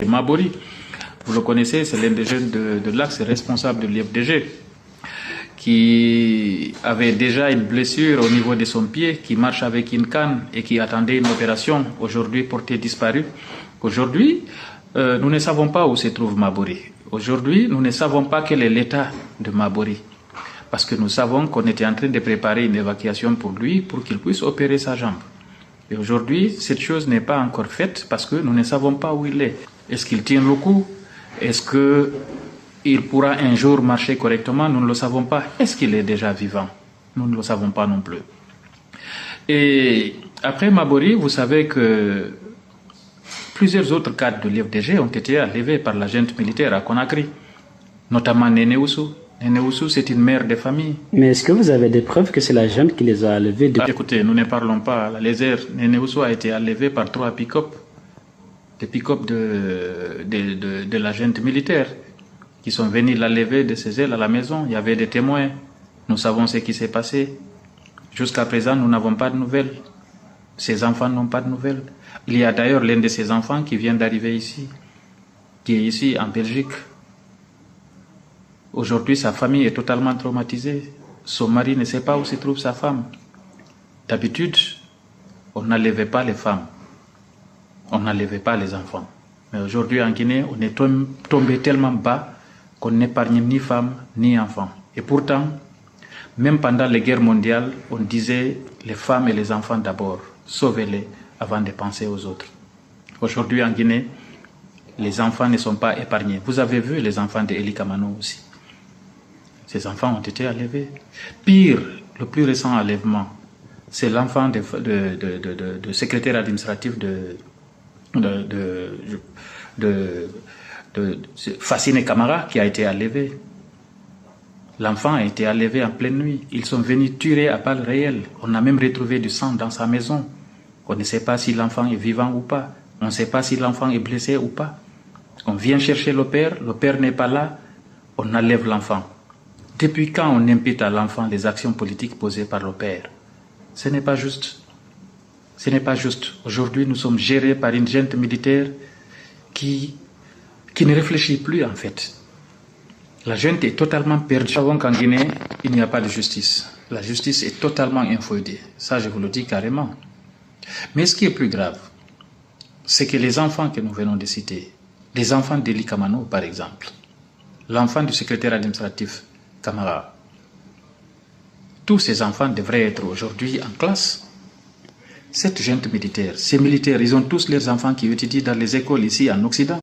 Mabori, vous le connaissez, c'est l'un des jeunes de l'Axe, responsable de l'IFDG, qui avait déjà une blessure au niveau de son pied, qui marche avec une canne et qui attendait une opération, aujourd'hui porté disparu. Aujourd'hui, nous ne savons pas où se trouve Mabori. Aujourd'hui, nous ne savons pas quel est l'état de Mabori. Parce que nous savons qu'on était en train de préparer une évacuation pour lui, pour qu'il puisse opérer sa jambe. Et aujourd'hui, cette chose n'est pas encore faite parce que nous ne savons pas où il est. Est-ce qu'il tient le coup? Est-ce qu'il pourra un jour marcher correctement? Nous ne le savons pas. Est-ce qu'il est déjà vivant? Nous ne le savons pas non plus. Et après Mabori, vous savez que plusieurs autres cadres de l'IFDG ont été enlevés par la junte militaire à Conakry, notamment Néné Oussou. Néné Oussou, c'est une mère de famille. Mais est-ce que vous avez des preuves que c'est la junte qui les a enlevés? Écoutez, nous ne parlons pas. La lésère, Néné Oussou a été enlevé par 3 pick-up. Des pick-up de la junte militaire qui sont venus l'enlever de ses ailes à la maison. Il y avait des témoins. Nous savons ce qui s'est passé. Jusqu'à présent, nous n'avons pas de nouvelles. Ses enfants n'ont pas de nouvelles. Il y a d'ailleurs l'un de ses enfants qui vient d'arriver ici, qui est ici en Belgique. Aujourd'hui, sa famille est totalement traumatisée. Son mari ne sait pas où se trouve sa femme. D'habitude, on n'enlevait pas les femmes. On n'enlevait pas les enfants. Mais aujourd'hui, en Guinée, on est tombé tellement bas qu'on n'épargne ni femmes ni enfants. Et pourtant, même pendant les guerres mondiales, on disait les femmes et les enfants d'abord. Sauvez-les avant de penser aux autres. Aujourd'hui, en Guinée, les enfants ne sont pas épargnés. Vous avez vu les enfants de Eli Kamano aussi. Ces enfants ont été enlevés. Pire, le plus récent enlèvement, c'est l'enfant de secrétaire administratif de Fascine Camara qui a été enlevé. L'enfant a été enlevé en pleine nuit. Ils sont venus tuer à balles réelles. On a même retrouvé du sang dans sa maison. On ne sait pas si l'enfant est vivant ou pas. On ne sait pas si l'enfant est blessé ou pas. On vient chercher le père n'est pas là, on enlève l'enfant. Depuis quand on impute à l'enfant les actions politiques posées par le père? Ce n'est pas juste. Ce n'est pas juste. Aujourd'hui, nous sommes gérés par une junte militaire qui ne réfléchit plus en fait. La junte est totalement perdue. Nous savons qu'en Guinée, il n'y a pas de justice. La justice est totalement infondée. Ça, je vous le dis carrément. Mais ce qui est plus grave, c'est que les enfants que nous venons de citer, les enfants d'Eli Kamano par exemple, l'enfant du secrétaire administratif Camara, tous ces enfants devraient être aujourd'hui en classe. Cette junte militaire, ces militaires, ils ont tous leurs enfants qui étudient dans les écoles ici en Occident.